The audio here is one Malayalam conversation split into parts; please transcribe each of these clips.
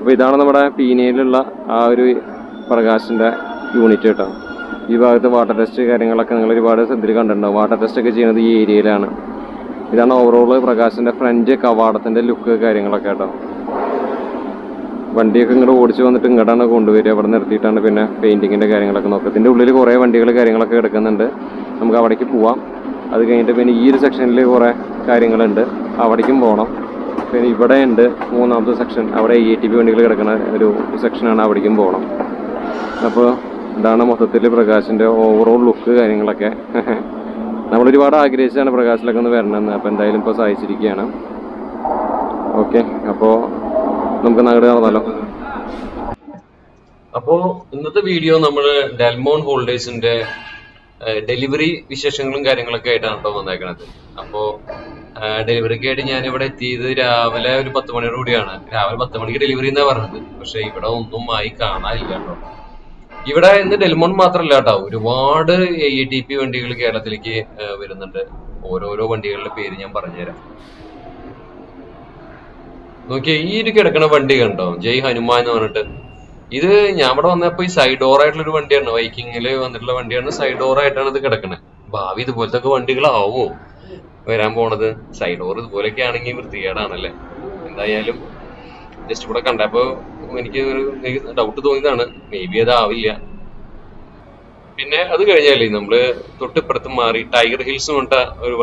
അപ്പോൾ ഇതാണ് നമ്മുടെ പീനയിലുള്ള ആ ഒരു പ്രകാശിൻ്റെ യൂണിറ്റ് കേട്ടോ. ഈ ഭാഗത്ത് വാട്ടർ ടെസ്റ്റ് കാര്യങ്ങളൊക്കെ നിങ്ങൾ ഒരുപാട് ശ്രദ്ധയിൽ കണ്ടിട്ടുണ്ടാവും. വാട്ടർ ടെസ്റ്റ് ഒക്കെ ചെയ്യുന്നത് ഈ ഏരിയയിലാണ്. ഇതാണ് ഓവറോൾ പ്രകാശിൻ്റെ ഫ്രണ്ട് കവാടത്തിൻ്റെ ലുക്ക് കാര്യങ്ങളൊക്കെ കേട്ടോ. വണ്ടിയൊക്കെ ഇങ്ങോട്ട് ഓടിച്ച് വന്നിട്ട് ഇങ്ങോട്ടാണ് കൊണ്ടുവരിക. അവിടെ നിർത്തിയിട്ടാണ് പിന്നെ പെയിൻറ്റിങ്ങിൻ്റെ കാര്യങ്ങളൊക്കെ നോക്കുക. ഇതിൻ്റെ ഉള്ളിൽ കുറേ വണ്ടികൾ കാര്യങ്ങളൊക്കെ കിടക്കുന്നുണ്ട്. നമുക്ക് അവിടേക്ക് പോവാം. അത് കഴിഞ്ഞിട്ട് പിന്നെ ഈ ഒരു സെക്ഷനിൽ കുറേ കാര്യങ്ങളുണ്ട്, അവിടേക്കും പോകണം. പിന്നെ ഇവിടെ ഉണ്ട് മൂന്നാമത്തെ സെക്ഷൻ, അവിടെ ATV വണ്ടികൾ കിടക്കുന്ന ഒരു സെക്ഷനാണ്, അവിടേക്കും പോകണം. അപ്പോൾ ഇതാണ് മൊത്തത്തിൽ പ്രകാശിൻ്റെ ഓവറോൾ ലുക്ക് കാര്യങ്ങളൊക്കെ. നമ്മളൊരുപാട് ആഗ്രഹിച്ചാണ് പ്രകാശിലൊക്കെ ഒന്ന് വരണമെന്ന്. അപ്പോൾ എന്തായാലും ഇപ്പോൾ സാധിച്ചിരിക്കുകയാണ്. ഓക്കെ, അപ്പോൾ നമുക്ക് അങ്ങോട്ട് നടന്നാലോ. അപ്പോൾ ഇന്നത്തെ വീഡിയോ നമ്മൾ ഡെൽമോൺ ഹോൾഡേഴ്സിന്റെ ഡെലിവറി വിശേഷങ്ങളും കാര്യങ്ങളൊക്കെ ആയിട്ടാണ് കേട്ടോ വന്നേക്കണത്. അപ്പോൾ ഡെലിവറിക്ക് ആയിട്ട് ഞാനിവിടെ എത്തിയത് രാവിലെ ഒരു 10 മണിയോട് കൂടിയാണ്. രാവിലെ 10 മണിക്ക് ഡെലിവറി എന്നാ പറഞ്ഞത്. പക്ഷെ ഇവിടെ ഒന്നും ആയി കാണാനില്ല കേട്ടോ. ഇവിടെ ഇന്ന് ഡെൽമോൺ മാത്രമല്ല കേട്ടോ, ഒരുപാട് ATP വണ്ടികൾ കേരളത്തിലേക്ക് വരുന്നുണ്ട്. ഓരോരോ വണ്ടികളുടെ പേര് ഞാൻ പറഞ്ഞുതരാം. നോക്കിയേ, ഈ ഒരു കിടക്കുന്ന വണ്ടി കണ്ടോ, ജയ് ഹനുമാൻ എന്ന് പറഞ്ഞിട്ട്. ഇത് ഞാൻ ഇവിടെ വന്നപ്പോ ഈ സൈഡ് ഡോർ ആയിട്ടുള്ള ഒരു വണ്ടിയാണ്, വൈക്കിങ്ങില് വന്നിട്ടുള്ള വണ്ടിയാണ്. സൈഡ് ഡോർ ആയിട്ടാണ് ഇത് കിടക്കുന്നത്. ഭാവി ഇതുപോലത്തെ ഒക്കെ വണ്ടികളാവോ വരാൻ പോണത്? സൈഡ് ഡോർ ഇതുപോലെയൊക്കെ ആണെങ്കിൽ വൃത്തികേടാണല്ലേ. എന്തായാലും ജസ്റ്റ് ഇവിടെ കണ്ടപ്പോ എനിക്ക് ഒരു ഡൗട്ട് തോന്നിയതാണ്, മേ ബി അതാവില്ല. പിന്നെ അത് കഴിഞ്ഞാലേ നമ്മള് തൊട്ടിപ്പുറത്ത് മാറി ടൈഗർ ഹിൽസ് പറഞ്ഞ ഒരു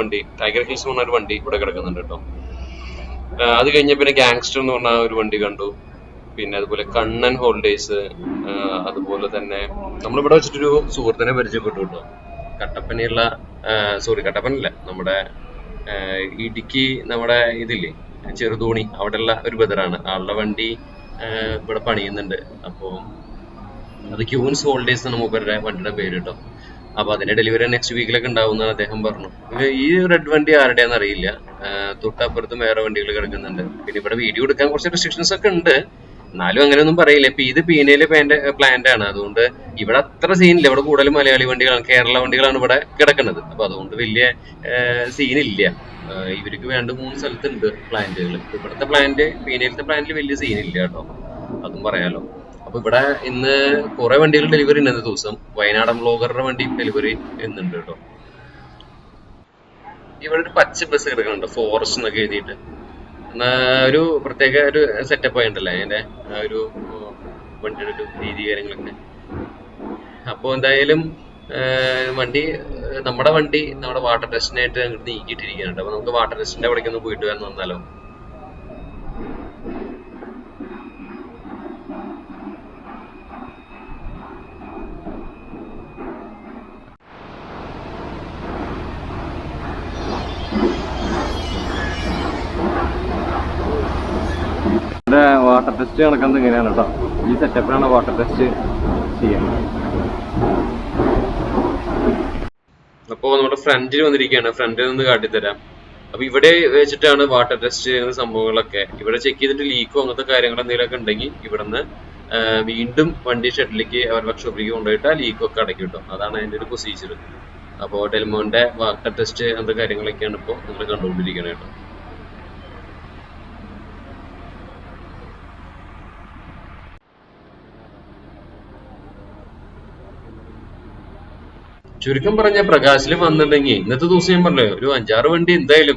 വണ്ടി ഇവിടെ കിടക്കുന്നുണ്ട് കേട്ടോ. അത് കഴിഞ്ഞ പിന്നെ ഗാങ്സ്റ്റർ എന്ന് പറഞ്ഞ ഒരു വണ്ടി കണ്ടു. പിന്നെ അതുപോലെ കണ്ണൻ ഹോൾഡേഴ്സ്, അതുപോലെ തന്നെ നമ്മളിവിടെ വെച്ചിട്ടൊരു സുഹൃത്തിനെ പരിചയപ്പെട്ടു കേട്ടോ. കട്ടപ്പനല്ല, നമ്മുടെ ഇടുക്കി നമ്മുടെ ഇതില്ലേ ചെറുതോണി, അവിടെയുള്ള ഒരു ബ്രദറാണ്. ആളുടെ വണ്ടി ഇവിടെ പണിയുന്നുണ്ട്. അപ്പോൾ അത് ക്യൂൻസ് ഹോൾഡേഴ്സ് ആണ് മൂപ്പരുടെ വണ്ടിയുടെ പേര് കേട്ടോ. അപ്പൊ അതിന്റെ ഡെലിവറി നെക്സ്റ്റ് വീക്കിലൊക്കെ ഉണ്ടാവും അദ്ദേഹം പറഞ്ഞു. ഈ റെഡ് വണ്ടി ആരുടെയാന്ന് അറിയില്ല. തൊട്ടപ്പുറത്തും വേറെ വണ്ടികൾ കിടക്കുന്നുണ്ട്. പിന്നെ ഇവിടെ വീഡിയോ എടുക്കാൻ കുറച്ച് റെസ്ട്രിക്ഷൻസ് ഒക്കെ ഉണ്ട്, എന്നാലും അങ്ങനെയൊന്നും പറയില്ല. ഇപ്പൊ ഇത് പീനയിലെ പ്ലാന്റ് ആണ്, അതുകൊണ്ട് ഇവിടെ അത്ര സീനില്ല. ഇവിടെ കൂടുതലും മലയാളി വണ്ടികളാണ്, കേരള വണ്ടികളാണ് ഇവിടെ കിടക്കുന്നത്. അപ്പൊ അതുകൊണ്ട് വലിയ സീനില്ല. ഇവർക്ക് 2-3 സ്ഥലത്തുണ്ട് പ്ലാന്റുകൾ. ഇവിടുത്തെ പീനയിലത്തെ പ്ലാന്റിൽ വലിയ സീനില്ല കേട്ടോ, അതും പറയാലോ. അപ്പൊ ഇവിടെ ഇന്ന് കുറെ വണ്ടികൾ ഡെലിവറി ഉണ്ട്. ഇന്നത്തെ ദിവസം വയനാടൻ ബ്ലോഗറുടെ വണ്ടി ഡെലിവറി എന്നുണ്ട് കേട്ടോ. ഇവിടെ ഒരു പച്ച ബസ് കിടക്കുന്നുണ്ട്, ഫോറസ്റ്റ് എന്നൊക്കെ എഴുതിയിട്ട്. ഒരു പ്രത്യേക ഒരു സെറ്റപ്പ് ആയിട്ടല്ലേ അതിന്റെ ഒരു വണ്ടിയുടെ ഒരു രീതി കാര്യങ്ങളൊക്കെ. അപ്പൊ എന്തായാലും നമ്മുടെ വണ്ടി വാട്ടർ ടെസ്റ്റിനായിട്ട് അങ്ങോട്ട് നീക്കിയിട്ടിരിക്കുന്നുണ്ട്. അപ്പൊ നമുക്ക് വാട്ടർ ടെസ്റ്റിന്റെ അവിടേക്ക് ഒന്ന് പോയിട്ട് വരാൻ വന്നാലോ. വാട്ടർ ടെസ്റ്റ് നടക്കുന്നത് ഇങ്ങനെയാണ് കേട്ടോ. ഈ സെറ്റപ്പിലാണ് വാട്ടർ ടെസ്റ്റ് ചെയ്യുന്നത്. അപ്പോൾ നമ്മുടെ ഫ്രണ്ടിൽ വന്നിരിക്കുകയാണ്, ഫ്രണ്ടിൽ നിന്ന് കാട്ടിത്തരാം. അപ്പൊ ഇവിടെ വെച്ചിട്ടാണ് വാട്ടർ ടെസ്റ്റ് സംഭവങ്ങളൊക്കെ. ഇവിടെ ചെക്ക് ചെയ്തിട്ട് ലീക്കോ അങ്ങനത്തെ കാര്യങ്ങൾ എന്തെങ്കിലുമൊക്കെ ഉണ്ടെങ്കിൽ ഇവിടുന്ന് വീണ്ടും വണ്ടി ഷെഡിലേക്ക് അവർ വർക്ക്ഷോപ്പിലേക്ക് കൊണ്ടുപോയിട്ട് ആ ലീക്കൊക്കെ അടയ്ക്കും കേട്ടോ. അതാണ് അതിന്റെ ഒരു പ്രൊസീജിയർ. അപ്പോൾ ഡെൽമോന്റെ വാട്ടർ ടെസ്റ്റ് അങ്ങനത്തെ കാര്യങ്ങളൊക്കെയാണ് ഇപ്പോൾ നിങ്ങൾ കണ്ടുകൊണ്ടിരിക്കുന്നത് കേട്ടോ. ചുരുക്കം പറഞ്ഞ പ്രകാശിൽ വന്നിട്ടുണ്ടെങ്കിൽ ഇന്നത്തെ ദിവസം ഞാൻ പറഞ്ഞല്ലോ ഒരു 5-6 വണ്ടി എന്തായാലും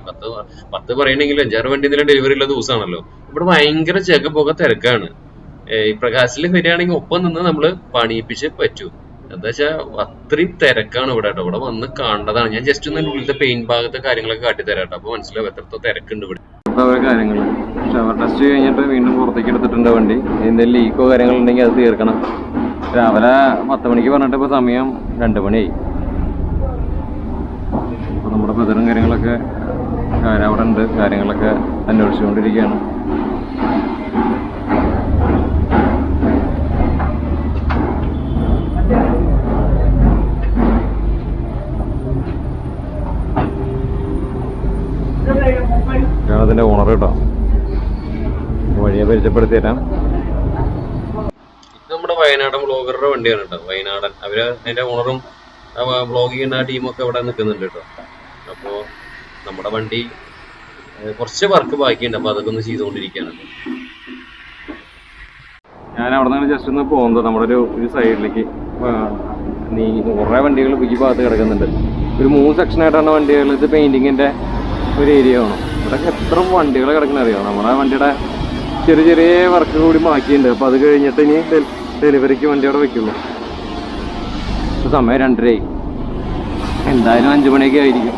10 പറയണമെങ്കിൽ 5-6 വണ്ടി എന്തെങ്കിലും ഡെലിവറി ഉള്ള ദിവസമാണല്ലോ. ഇവിടെ ഭയങ്കര ചെകപ്പൊക്കെ തിരക്കാണ്. ഈ പ്രകാശിൽ വരികയാണെങ്കിൽ ഒപ്പം നിന്ന് നമ്മള് പണിയിപ്പിച്ച് പറ്റൂ. എന്താ വെച്ചാൽ അത്രയും തിരക്കാണ് ഇവിടെ കേട്ടോ. ഇവിടെ വന്ന് കാണേണ്ടതാണ്. ഞാൻ ജസ്റ്റ് ഒന്ന് ഉള്ളിലത്തെ പെയിന്റ് ഭാഗത്തെ കാര്യങ്ങളൊക്കെ കാട്ടിത്തരാം കേട്ടോ. അപ്പൊ മനസ്സിലാവും എത്രത്തോ തിരക്കുണ്ട് ഇവിടെ. കാര്യങ്ങൾ ഷവർ ടെസ്റ്റ് കഴിഞ്ഞിട്ട് വീണ്ടും പുറത്തേക്ക് എടുത്തിട്ടുണ്ട് വണ്ടി. എന്തെങ്കിലും ലീക്കോ കാര്യങ്ങളുണ്ടെങ്കിൽ അത് തീർക്കണം. രാവിലെ 10 മണിക്ക് പറഞ്ഞിട്ട് ഇപ്പോൾ സമയം 2 മണിയായി. അപ്പോൾ നമ്മുടെ ബദറും കാര്യങ്ങളൊക്കെ അവിടെ ഉണ്ട്, കാര്യങ്ങളൊക്കെ അന്വേഷിച്ചുകൊണ്ടിരിക്കുകയാണ്. അതിൻ്റെ ഓണർ കേട്ടോ, വഴിയെ പരിചയപ്പെടുത്തി തരാം. ഇത് നമ്മുടെ വയനാടൻ ബ്ലോഗറുടെ വണ്ടിയാണ് കേട്ടോ. വയനാടൻ അതിന്റെ ഓണറും ബ്ലോഗ് ചെയ്യുന്ന ടീമൊക്കെ ഇവിടെ നിൽക്കുന്നുണ്ട് കേട്ടോ. അപ്പോൾ നമ്മുടെ വണ്ടി കുറച്ച് വർക്ക് ബാക്കിയുണ്ട്, അപ്പോൾ അതൊക്കെ ഒന്ന് ചെയ്തുകൊണ്ടിരിക്കുകയാണ്. ഞാൻ അവിടെ നിന്നാണ് ജസ്റ്റ് ഒന്ന് പോകുന്നത് നമ്മുടെ ഒരു സൈഡിലേക്ക്. നീ കുറേ വണ്ടികൾ ഈ ഭാഗത്ത് കിടക്കുന്നുണ്ട്. ഒരു 3 സെക്ഷനായിട്ടാണ് വണ്ടികൾ. ഇത് പെയിൻറ്റിങ്ങിൻ്റെ ഒരു ഏരിയ ആണ്. ഇവിടെ എത്ര വണ്ടികൾ കിടക്കുന്ന അറിയാം. നമ്മുടെ വണ്ടിയുടെ ചെറിയ ചെറിയ വർക്ക് കൂടി ബാക്കിയുണ്ട്. അപ്പോൾ അത് കഴിഞ്ഞിട്ട് ഇനി ഡെലിവറിക്ക് വണ്ടി അവിടെ വെക്കുള്ളൂ. ഇപ്പോൾ സമയം 2:30 എന്തായാലും 5 മണിയൊക്കെ ആയിരിക്കും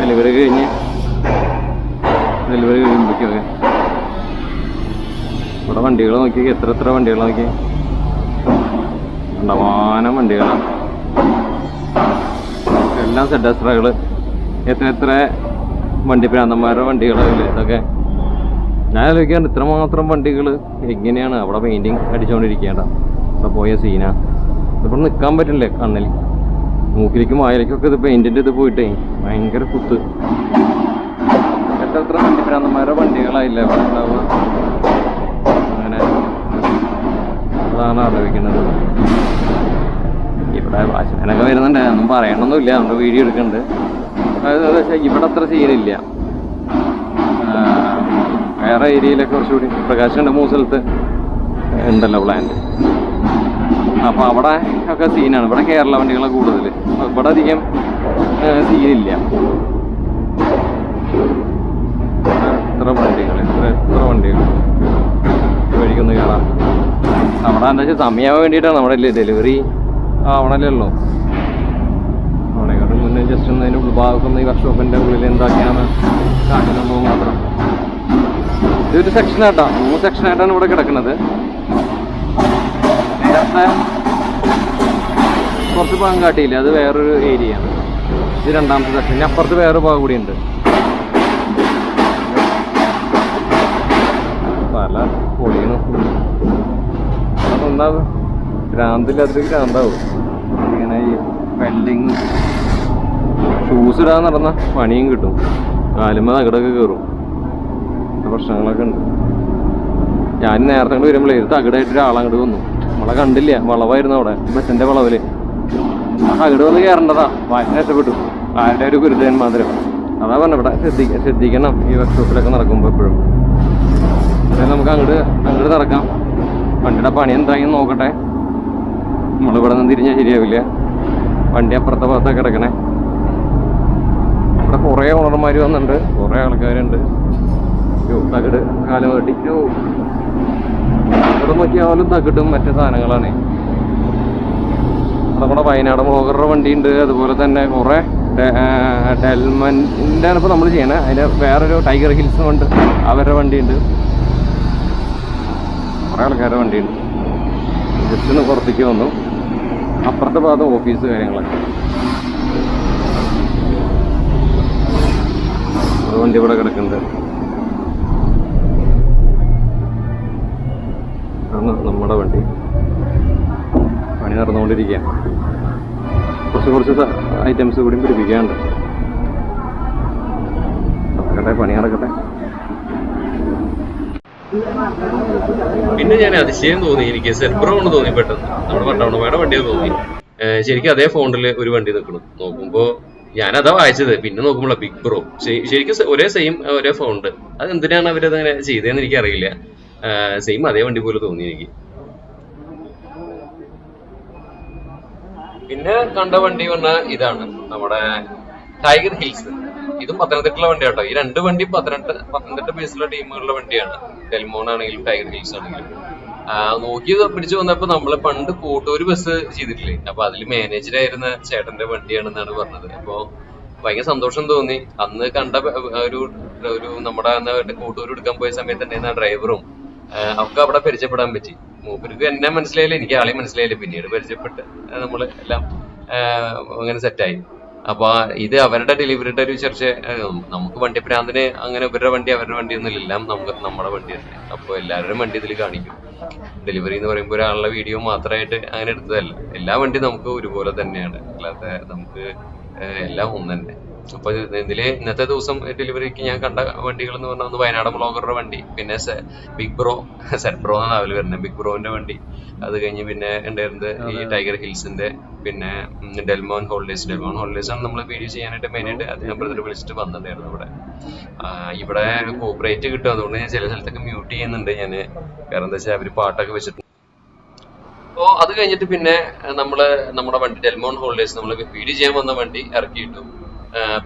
ഡെലിവറി കഴിയുമ്പോഴേക്കൊക്കെ. ഇവിടെ വണ്ടികൾ നോക്കി, എത്ര വണ്ടികൾ നോക്കി, ഉണ്ടാവാനം വണ്ടികളാണ്. എല്ലാം സെഡസ്ട്രകൾ, എത്ര വണ്ടി പ്രാന്തന്മാരുടെ വണ്ടികളാവില്ലേ ഇതൊക്കെ. ഞാൻ ആലോചിക്കാറുണ്ട് ഇത്രമാത്രം വണ്ടികൾ എങ്ങനെയാണ് അവിടെ പെയിൻറ്റിങ് അടിച്ചുകൊണ്ടിരിക്കേണ്ട. അവിടെ പോയ സീനാ. ഇവിടെ നിൽക്കാൻ പറ്റില്ലേ കണ്ണിൽ. മൂക്കിലേക്കും വായിലേക്കൊക്കെ ഇത് പെയിൻറ്റിൻ്റെ ഇത് പോയിട്ടേ ഭയങ്കര കുത്ത്. എത്ര വണ്ടി പ്രാന്തന്മാരുടെ വണ്ടികളായില്ലേ ഇവിടെ ഉണ്ടാവുക. അങ്ങനെ അതാണ് ആലോചിക്കുന്നത്. ഇവിടെ വാച്ച്മാനൊക്കെ വരുന്നുണ്ട്, ഒന്നും പറയണമെന്നില്ല, നമ്മുടെ വീഡിയോ എടുക്കുന്നുണ്ട്. അതായത് ഇവിടെ അത്ര സീനില്ല. വേറെ ഏരിയയിലൊക്കെ കുറച്ചുകൂടി പ്രകാശുണ്ട്. 3 സ്ഥലത്ത് ഉണ്ടല്ലോ പ്ലാന്റ്. അപ്പോൾ അവിടെ ഒക്കെ സീനാണ്. ഇവിടെ കേരള വണ്ടികളെ കൂടുതൽ. ഇവിടെ അധികം സീനില്ല. എത്ര വണ്ടികൾ വഴിക്കൊന്ന് കയറാം. അവിടെ എന്താ വെച്ചാൽ സമയമാവാൻ വേണ്ടിയിട്ടാണ്. നമ്മുടെ ഡെലിവറി ആവണല്ലോ. അവിടെക്കാട്ടും മുന്നേ ജസ്റ്റ് ഒന്ന് അതിൻ്റെ ഉൾഭാഗം ഈ വർക്ക്ഷോപ്പിൻ്റെ ഉള്ളിൽ എന്താക്കിയാണ് കാട്ടുന്നത് മാത്രം. ഇതൊരു സെക്ഷനായിട്ടാ, 3 സെക്ഷനായിട്ടാണ് ഇവിടെ കിടക്കുന്നത്. നേരത്തെ കുറച്ച് ഭാഗം കാട്ടിയില്ല, അത് വേറൊരു ഏരിയയാണ്. ഇത് 2ാമത്തെ സെക്ഷൻ. ഇനി അപ്പുറത്ത് വേറെ ഭാഗം കൂടിയുണ്ട്. പല പൊളിയാണ്. അതൊന്നാവും ഭ്രാന്തില്ലാത്തൊരു ഭ്രാന്താവും. ഇങ്ങനെ ഈ വെൽഡിങ് ഷൂസ് ഇടാൻ നടന്ന പണിയും കിട്ടും. കാലുമ്പോൾ തകിടൊക്കെ കയറും. പ്രശ്നങ്ങളൊക്കെ ഉണ്ട്. ഞാൻ നേരത്തെ കൊണ്ട് വരുമ്പോഴേ തകിടായിട്ട് ഒരാളങ്ങോട്ട് വന്നു. നമ്മളെ കണ്ടില്ല, വളവായിരുന്നു അവിടെ ബസ്സിൻ്റെ വളവില്. തകിട് വന്ന് കയറേണ്ടതാ. വായന രക്ഷപ്പെട്ടു. ആരുടെ ഒരു ഗുരുദേവൻ മാതിരം. അതാ പറഞ്ഞ ഇവിടെ ശ്രദ്ധിക്കണം ഈ വർക്ക്ഷോപ്പിലൊക്കെ നടക്കുമ്പോൾ എപ്പോഴും. അതായത് നമുക്ക് അങ്ങോട്ട് നടക്കാം. വണ്ടിയുടെ പണി എന്തായെന്ന് നോക്കട്ടെ. നമ്മളിവിടെ നിന്ന് തിരിഞ്ഞാൽ ശരിയാവില്ല. വണ്ടി അപ്പുറത്തെ ഭാഗത്തൊക്കെ കിടക്കണേ. ഇവിടെ കുറേ ഓണർമാർ വന്നിട്ടുണ്ട്, കുറേ ആൾക്കാരുണ്ട്. തകിട് കാലം തട്ടിക്കോ. ഇവിടെ നോക്കിയാലും തകിടും മറ്റു സാധനങ്ങളാണ്. നമ്മുടെ വയനാട് ബ്ലോഗറുടെ വണ്ടിയുണ്ട്. അതുപോലെ തന്നെ കുറേ ഡെൽമൻ്റെ ഇപ്പോൾ നമ്മൾ ചെയ്യണേ. അതിൻ്റെ വേറൊരു ടൈഗർ ഹിൽസ് കൊണ്ട് അവരുടെ വണ്ടിയുണ്ട്. കുറേ ആൾക്കാരുടെ വണ്ടിയുണ്ട്. ജസ്റ്റ് ഒന്ന് പുറത്തേക്ക് വന്നു. അപ്പുറത്തെ ഭാഗത്ത് ഓഫീസ് കാര്യങ്ങളൊക്കെ. ഒരു വണ്ടി ഇവിടെ കിടക്കുന്നുണ്ട്. നമ്മുടെ വണ്ടി പണി നടന്നുകൊണ്ടിരിക്കുക. കുറച്ച് ഐറ്റംസ് കൂടി പിടിപ്പിക്കാനുണ്ട്. നടക്കട്ടെ, പണി നടക്കട്ടെ. പിന്നെ ഞാൻ അതിശയം തോന്നി, എനിക്ക് സെർബ്രോ ആണ് തോന്നി പെട്ടെന്ന്. നമ്മുടെ പട്ടാളമ്മയുടെ വണ്ടിയെ തോന്നി. ശരിക്കും അതേ ഫോണിൽ ഒരു വണ്ടി നിൽക്കണം. നോക്കുമ്പോ ഞാനതാ വായിച്ചത്. പിന്നെ നോക്കുമ്പോൾ ബിഗ് ബ്രോ. ശരിക്കും ഒരേ ഫോണുണ്ട്. അത് എന്തിനാണ് അവരതങ്ങനെ ചെയ്തതെന്ന് എനിക്കറിയില്ല. സെയിം അതേ വണ്ടി പോലെ തോന്നി എനിക്ക്. പിന്നെ കണ്ട വണ്ടി പറഞ്ഞാൽ ഇതാണ് നമ്മുടെ ടൈഗർ ഹിൽസ്. ഇതും പത്തനംതിട്ടയിലെ വണ്ടിയാട്ടോ. ഈ 2 വണ്ടി പത്തനംതിട്ട ബേസിലുള്ള ടീമുകളുടെ വണ്ടിയാണ്. ഡെൽമോൺ ആണെങ്കിലും ടൈഗർ ഹിൽസ് ആണെങ്കിലും. നോക്കി പിടിച്ചു വന്നപ്പോ നമ്മള് പണ്ട് കോട്ടൂര് ബസ് ചെയ്തിട്ടില്ലേ, അപ്പൊ അതിൽ മാനേജറായിരുന്ന ചേട്ടന്റെ വണ്ടിയാണെന്നാണ് പറഞ്ഞത്. അപ്പൊ ഭയങ്കര സന്തോഷം തോന്നി. അന്ന് കണ്ട ഒരു നമ്മുടെ കോട്ടൂര് എടുക്കാൻ പോയ സമയത്ത് തന്നെ ഡ്രൈവറും ഒക്കെ അവിടെ പരിചയപ്പെടാൻ പറ്റി. മൂപ്പർക്ക് എന്നെ മനസ്സിലായില്ല, എനിക്ക് ആളെ മനസ്സിലായില്ല. പിന്നീട് പരിചയപ്പെട്ട് നമ്മള് എല്ലാം അങ്ങനെ സെറ്റായി. അപ്പൊ ഇത് അവരുടെ ഡെലിവറിയുടെ ഒരു ചർച്ച. നമുക്ക് വണ്ടി പ്രാന്തിന് അങ്ങനെ അവരുടെ വണ്ടി ഒന്നും ഇല്ല, എല്ലാം നമ്മുടെ വണ്ടി തന്നെ. അപ്പൊ എല്ലാവരുടെയും വണ്ടി ഇതിൽ കാണിക്കും. ഡെലിവറി എന്ന് പറയുമ്പോൾ ഒരാളുടെ വീഡിയോ മാത്രമായിട്ട് അങ്ങനെ എടുത്തതല്ല. എല്ലാ വണ്ടി നമുക്ക് ഒരുപോലെ തന്നെയാണ്. അല്ലാതെ നമുക്ക് എല്ലാം ഒന്ന് തന്നെ. അപ്പൊ ഇന്നത്തെ ദിവസം ഡെലിവറിക്ക് ഞാൻ കണ്ട വണ്ടികൾ എന്ന് പറഞ്ഞാൽ ഒന്ന് വയനാട് ബ്ലോഗറുടെ വണ്ടി, പിന്നെ ബിഗ് ബ്രോ, സെർബ്രോ എന്നാണ് രാവിലെ വരുന്നത്, ബിഗ് ബ്രോന്റെ വണ്ടി. അത് കഴിഞ്ഞ് പിന്നെ ഉണ്ടായിരുന്നത് ഈ ടൈഗർ ഹിൽസിന്റെ, പിന്നെ ഡെൽമോൺ ഹോളിഡേസ് ആണ് നമ്മൾ വീഡിയോ ചെയ്യാനായിട്ട് മെയിനായിട്ട് അദ്ദേഹം ബ്രദർ വിളിച്ചിട്ട് വന്നിട്ടുണ്ടായിരുന്നു. ഇവിടെ കോപ്പറേറ്റ് കിട്ടും. അതുകൊണ്ട് ഞാൻ ചില സ്ഥലത്തൊക്കെ മ്യൂട്ട് ചെയ്യുന്നുണ്ട് ഞാൻ. കാരണം എന്താ വെച്ചാൽ അവര് പാട്ടൊക്കെ വെച്ചിട്ടുണ്ട്. അപ്പോൾ അത് കഴിഞ്ഞിട്ട് പിന്നെ നമ്മുടെ വണ്ടി ഡെൽമോൺ ഹോൾഡേഴ്സ് നമ്മൾ വീഡിയോ ചെയ്യാൻ വന്ന വണ്ടി ഇറക്കിയിട്ടു.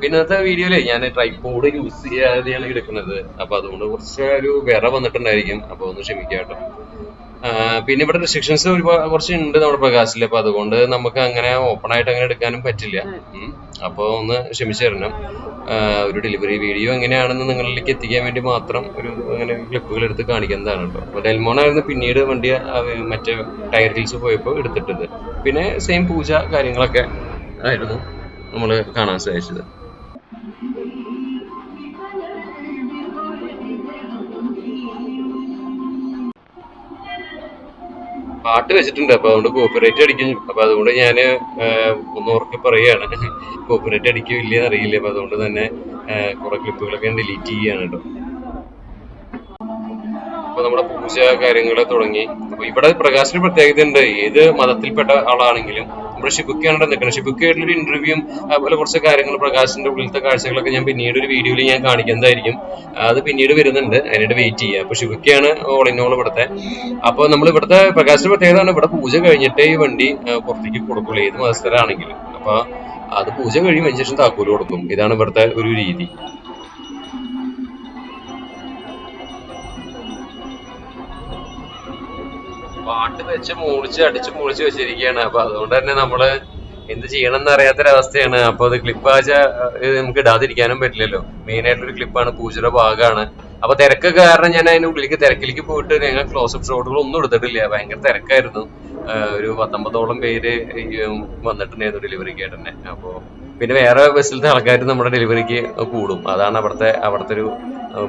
പിന്നത്തെ വീഡിയോയിലെ ഞാൻ ട്രൈപോഡ് യൂസ് ചെയ്യാതെയാണ് എടുക്കുന്നത്. അപ്പൊ അതുകൊണ്ട് കുറച്ച് ഒരു വിറ വന്നിട്ടുണ്ടായിരിക്കും. അപ്പൊ ഒന്ന് ക്ഷമിക്കാം കേട്ടോ. പിന്നെ ഇവിടെ റെസ്ട്രിക്ഷൻസ് കുറച്ച് ഉണ്ട് നമ്മുടെ പ്രകാശിൽ. അപ്പൊ അതുകൊണ്ട് നമുക്ക് അങ്ങനെ ഓപ്പൺ ആയിട്ട് അങ്ങനെ എടുക്കാനും പറ്റില്ല. അപ്പോൾ ഒന്ന് ക്ഷമിച്ചു തരണം. ഒരു ഡെലിവറി വീഡിയോ എങ്ങനെയാണെന്ന് നിങ്ങളിലേക്ക് എത്തിക്കാൻ വേണ്ടി മാത്രം ഒരു അങ്ങനെ ക്ലിപ്പുകൾ എടുത്ത് കാണിക്കുന്നതാണ് കേട്ടോ. അപ്പോൾ ഡെൽമോൺ ആയിരുന്നു പിന്നീട് വണ്ടി മറ്റേ ടയർ ഹിൽസ് പോയപ്പോൾ എടുത്തിട്ടത്. പിന്നെ സെയിം പൂജ കാര്യങ്ങളൊക്കെ ആയിരുന്നു നമ്മൾ കാണാൻ സാധിച്ചത്. പാട്ട് വെച്ചിട്ടുണ്ട്. അപ്പൊ അതുകൊണ്ട് കോപ്പിറൈറ്റ് അടിക്കും. അപ്പൊ അതുകൊണ്ട് ഞാൻ ഒന്ന് ഉറക്കെ പറയുകയാണ്, കോപ്പിറൈറ്റ് അടിക്കും ഇല്ലെന്ന് അറിയില്ല. അപ്പൊ അതുകൊണ്ട് തന്നെ കുറെ ക്ലിപ്പുകളൊക്കെ ഡിലീറ്റ് ചെയ്യാണ് കേട്ടോ. അപ്പൊ നമ്മുടെ പൂജ കാര്യങ്ങള് തുടങ്ങി. അപ്പൊ ഇവിടെ പ്രകാശിന് പ്രത്യേകത ഉണ്ട്. ഏത് മതത്തിൽപ്പെട്ട ആളാണെങ്കിലും നമ്മുടെ ഷിബുക്കയാണ് നിൽക്കുന്നത്. ഷിബുക്കായിട്ടുള്ളൊരു ഇന്റർവ്യൂവും അതുപോലെ കുറച്ച് കാര്യങ്ങൾ പ്രകാശിന്റെ ഉള്ളിലത്തെ കാഴ്ചകളൊക്കെ ഞാൻ പിന്നീട് ഒരു വീഡിയോയിൽ ഞാൻ കാണിക്കുന്നതായിരിക്കും. അത് പിന്നീട് വരുന്നുണ്ട്, അതിനായിട്ട് വെയിറ്റ് ചെയ്യുക. അപ്പൊ ഷിബുക്കയാണ് ഓൾ ഇൻ ഓൾ ഇവിടുത്തെ. അപ്പൊ നമ്മൾ ഇവിടുത്തെ പ്രകാശിന്റെ പ്രത്യേകത ഇവിടെ പൂജ കഴിഞ്ഞിട്ടേ ഈ വണ്ടി പുറത്തേക്ക് കൊടുക്കുള്ളൂ, ഏത് മതസ്ഥരാണെങ്കിലും. അപ്പൊ അത് പൂജ കഴിയുമ്പോൾ അതിന് ശേഷം താക്കോല് കൊടുക്കും. ഇതാണ് ഇവിടുത്തെ ഒരു രീതി. പാട്ട് വെച്ച് അടിച്ച് മൂളിച്ച് വെച്ചിരിക്കുകയാണ്. അപ്പൊ അതുകൊണ്ട് തന്നെ നമ്മള് എന്ത് ചെയ്യണം എന്ന് അറിയാത്തൊരവസ്ഥയാണ്. അപ്പൊ അത് ക്ലിപ്പാച്ച നമുക്ക് ഇടാതിരിക്കാനും പറ്റില്ലല്ലോ. മെയിൻ ആയിട്ടൊരു ക്ലിപ്പാണ്, പൂജയുടെ ഭാഗമാണ്. അപ്പൊ തിരക്കൊക്കെ കാരണം ഞാൻ അതിന്റെ ഉള്ളിലേക്ക് തിരക്കിലേക്ക് പോയിട്ട് ഞങ്ങൾ ക്ലോസപ്പ് ഷോട്ടുകൾ ഒന്നും എടുത്തിട്ടില്ല. ഭയങ്കര തിരക്കായിരുന്നു. ഒരു 19ഓളം പേര് വന്നിട്ടുണ്ടായിരുന്നു ഡെലിവറിക്ക് ആയിട്ട് തന്നെ. അപ്പോ പിന്നെ വേറെ ബസ്സിലത്തെ ആൾക്കാർ നമ്മുടെ ഡെലിവറിക്ക് കൂടും. അതാണ് അവിടുത്തെ ഒരു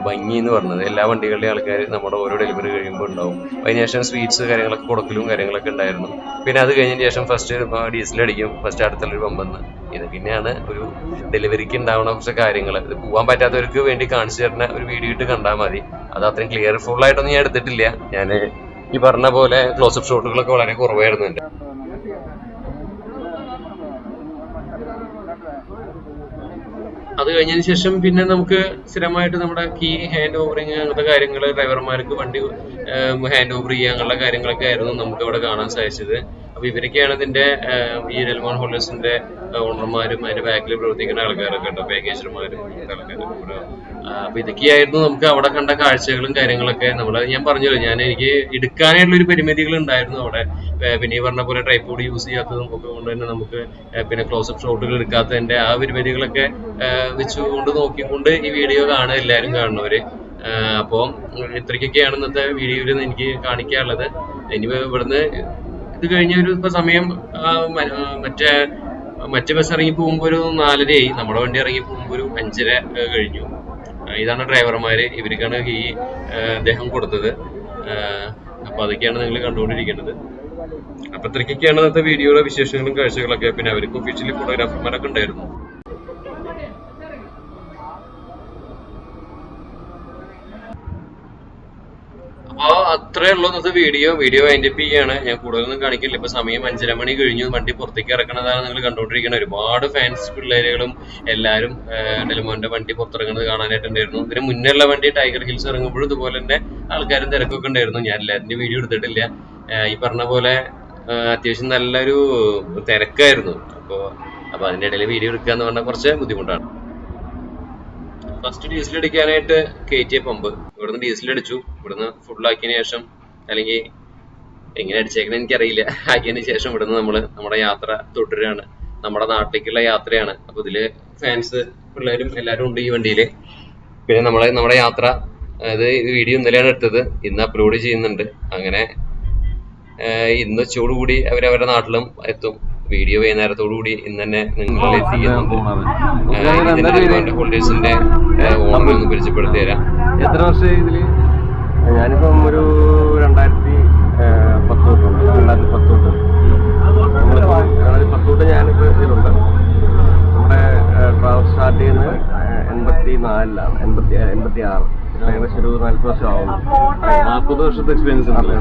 ഭംഗി എന്ന് പറഞ്ഞത്. എല്ലാ വണ്ടികളുടെ ആൾക്കാർ നമ്മുടെ ഓരോ ഡെലിവറി കഴിയുമ്പോൾ ഉണ്ടാവും. അതിനുശേഷം സ്വീറ്റ്സ് കാര്യങ്ങളൊക്കെ കൊടുക്കലും കാര്യങ്ങളൊക്കെ ഉണ്ടായിരുന്നു. പിന്നെ അത് കഴിഞ്ഞതിന് ശേഷം ഫസ്റ്റ് ഡീസൽ അടിക്കും, ഫസ്റ്റ് അടുത്തുള്ളൊരു പമ്പെന്ന്. ഇതൊക്കെയാണ് ഒരു ഡെലിവറിക്ക് ഉണ്ടാവുന്ന കുറച്ച് കാര്യങ്ങൾ. ഇത് പോകാൻ പറ്റാത്തവർക്ക് വേണ്ടി കാണിച്ചു തരുന്ന ഒരു വീഡിയോ ഇട്ട് കണ്ടാൽ മതി. അത് അത്രയും ക്ലിയർഫുൾ ആയിട്ടൊന്നും ഞാൻ എടുത്തിട്ടില്ല. ഞാൻ ഈ പറഞ്ഞ പോലെ ക്ലോസപ്പ് ഷോട്ടുകളൊക്കെ വളരെ കുറവായിരുന്നു എൻ്റെ. അത് കഴിഞ്ഞതിന് ശേഷം പിന്നെ നമുക്ക് സ്ഥിരമായിട്ട് നമ്മുടെ കീ ഹാൻഡ് ഓവറിങ് അങ്ങനത്തെ കാര്യങ്ങൾ, ഡ്രൈവർമാർക്ക് വണ്ടി ഹാൻഡ് ഓവർ ചെയ്യുക അങ്ങനെയുള്ള കാര്യങ്ങളൊക്കെ ആയിരുന്നു നമുക്ക് അവിടെ കാണാൻ സാധിച്ചത്. അപ്പൊ ഇവരൊക്കെയാണ് ഇതിന്റെ ഈ ഡെൽമോൺ ഹോൾഡേഴ്സിന്റെ ഓണർമാരും അതിന്റെ ബാക്കിൽ പ്രവർത്തിക്കുന്ന ആൾക്കാരൊക്കെ ഉണ്ട്, പാക്കേജർമാരും ആൾക്കാരും. അപ്പൊ ഇതൊക്കെയായിരുന്നു നമുക്ക് അവിടെ കണ്ട കാഴ്ചകളും കാര്യങ്ങളൊക്കെ. ഞാൻ പറഞ്ഞല്ലോ, എനിക്ക് എടുക്കാനായിട്ടുള്ള ഒരു പരിമിതികൾ ഉണ്ടായിരുന്നു അവിടെ. പിന്നെ ഈ പറഞ്ഞ പോലെ ട്രൈപോഡ് യൂസ് ചെയ്യാത്തതും ഒക്കെ കൊണ്ട് തന്നെ നമുക്ക് പിന്നെ ക്ലോസപ്പ് ഷോട്ടുകൾ എടുക്കാത്തതിന്റെ ആ പരിമിതികളൊക്കെ വെച്ചുകൊണ്ട് നോക്കിക്കൊണ്ട് ഈ വീഡിയോ കാണുക, എല്ലാവരും കാണുന്നവര്. അപ്പോൾ ഇത്രയ്ക്കൊക്കെയാണ് ഇന്നത്തെ വീഡിയോയിൽ എനിക്ക് കാണിക്കാനുള്ളത്. ഇനി ഇവിടുന്ന് ഇത് കഴിഞ്ഞ ഇപ്പൊ സമയം മറ്റേ ബസ് ഇറങ്ങി പോകുമ്പോൾ ഒരു 4:30 നമ്മുടെ വണ്ടി ഇറങ്ങി പോകുമ്പോൾ ഒരു 5:30 കഴിഞ്ഞു. ഇതാണ് ഡ്രൈവർമാര്, ഇവർക്കാണ് ഈ അദ്ദേഹം കൊടുത്തത്. അപ്പൊ അതൊക്കെയാണ് നിങ്ങൾ കണ്ടുകൊണ്ടിരിക്കേണ്ടത്. അപ്പൊ ഇത്രയ്ക്കൊക്കെയാണ് ഇന്നത്തെ വീഡിയോയുടെ വിശേഷങ്ങളും കാഴ്ചകളൊക്കെ. പിന്നെ അവർക്ക് ഒഫീഷ്യലി ഫോട്ടോഗ്രാഫർമാരൊക്കെ ഉണ്ടായിരുന്നു. അപ്പൊ അത്രേ ഉള്ളൂ ഇന്നത്തെ വീഡിയോ വൈൻഡപ്പ് ചെയ്യാണ്. ഞാൻ കൂടുതലൊന്നും കാണിക്കില്ല. ഇപ്പൊ സമയം 5:30 മണി കഴിഞ്ഞു. വണ്ടി പുറത്തേക്ക് ഇറക്കണതാണ് നിങ്ങൾ കണ്ടുകൊണ്ടിരിക്കുന്നത്. ഒരുപാട് ഫാൻസ് പിള്ളേരുകളും എല്ലാവരും ഡെൽമോന്റെ വണ്ടി പുറത്തിറങ്ങുന്നത് കാണാനായിട്ടുണ്ടായിരുന്നു. ഇതിന് മുന്നേയുള്ള വണ്ടി ടൈഗർ ഹിൽസ് ഇറങ്ങുമ്പോഴും ഇതുപോലെ തന്നെ ആൾക്കാരും തിരക്കൊക്കെ ഉണ്ടായിരുന്നു. ഞാൻ എല്ലാത്തിന്റെ വീഡിയോ എടുത്തിട്ടില്ല. ഈ പറഞ്ഞ പോലെ അത്യാവശ്യം നല്ലൊരു തിരക്കായിരുന്നു. അപ്പൊ അതിന്റെ ഇടയിൽ വീഡിയോ എടുക്കുക എന്ന് പറഞ്ഞാൽ കുറച്ച് ബുദ്ധിമുട്ടാണ്. ഫസ്റ്റ് ഡീസൽ അടിക്കാനായിട്ട് കയറ്റിയ പമ്പ് ഇവിടുന്ന് ഡീസൽ അടിച്ചു. ഇവിടുന്ന് ഫുള്ളാക്കിയതിന് ശേഷം, അല്ലെങ്കിൽ എങ്ങനെ അടിച്ചേക്കണ എനിക്കറിയില്ല, ആക്കിയതിന് ശേഷം ഇവിടുന്ന് നമ്മുടെ യാത്ര തുടരുകയാണ്. നമ്മുടെ നാട്ടിലേക്കുള്ള യാത്രയാണ്. അപ്പൊ ഇതില് ഫാൻസ് പിള്ളേരും എല്ലാവരും ഉണ്ട് ഈ വണ്ടിയില്. പിന്നെ നമ്മുടെ യാത്ര, അത് വീഡിയോ ഇന്നലെയാണ് എടുത്തത്, ഇന്ന് അപ്ലോഡ് ചെയ്യുന്നുണ്ട്. അങ്ങനെ ഇന്ന് ഉച്ചയോടുകൂടി അവരവരുടെ നാട്ടിലും എത്തും. വീഡിയോ വൈകുന്നേരത്തോടു കൂടി ഇന്ന് തന്നെ നിങ്ങളിൽ എത്തിക്കുന്നുണ്ട്. ഹോൾഡേഴ്സിന്റെ ഓണർ ഒന്ന് പരിചയപ്പെടുത്തി തരാം. എത്ര വർഷമായി ഇതില്? ഞാനിപ്പം ഒരു 2010 തൊട്ട് ഞാനിപ്പോ ഇതിലുണ്ട്. നമ്മുടെ ട്രാവൽ സ്റ്റാർട്ട് ചെയ്യുന്നത് 84-ലാണ്, 86. ഏകദേശം ഒരു 40 വർഷം ആവുന്നു. 40 വർഷത്തെ എക്സ്പീരിയൻസ് ഉണ്ടല്ലോ.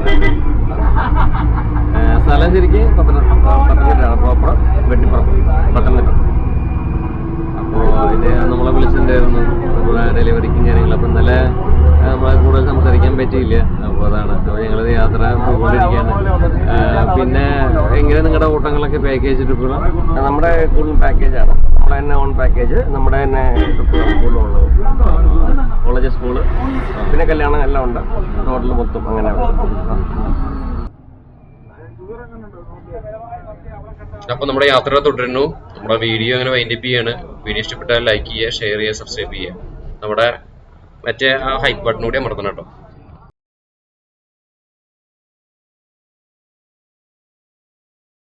സ്ഥലം ശരിക്കും പത്തനംതിട്ടയാണ്, പ്രോപ്പർ വെട്ടിപ്പുറം പത്തനംതിട്ട. അപ്പോൾ അതിൻ്റെ നമ്മളെ വിളിച്ചിട്ടുണ്ടായിരുന്നു നമ്മുടെ ഡെലിവറിക്കും കാര്യങ്ങളും. അപ്പം ഇന്നലെ നമ്മളെ കൂടുതൽ സംസാരിക്കാൻ പറ്റിയില്ല. അപ്പോൾ അതാണ്. അപ്പോൾ ഞങ്ങൾ യാത്ര പോയിക്കൊണ്ടിരിക്കുകയാണ്. പിന്നെ എങ്ങനെ നിങ്ങളുടെ ഓട്ടങ്ങളൊക്കെ പാക്കേജ് ട്രിപ്പുകൾ? നമ്മുടെ കൂടുതൽ പാക്കേജാണ്, നമ്മളെ തന്നെ ഓൺ പാക്കേജ്, നമ്മുടെ തന്നെ സ്കൂളുള്ളത്, കോളേജ്, സ്കൂള്, പിന്നെ കല്യാണം എല്ലാം ഉണ്ട്. ടോട്ടൽ മൊത്തം അങ്ങനെ. അപ്പൊ നമ്മുടെ യാത്ര തുടരുന്നു. നമ്മുടെ വീഡിയോ അങ്ങനെ വൈൻഡപ്പ് ചെയ്യാണ്. വീഡിയോ ഇഷ്ടപ്പെട്ടാൽ ലൈക്ക് ചെയ്യുക, ഷെയർ ചെയ്യുക, സബ്സ്ക്രൈബ് ചെയ്യുക. നമ്മുടെ മറ്റേ ആ ഹൈപ്പ് ബട്ടൺ കൂടി അമർത്തണം കേട്ടോ.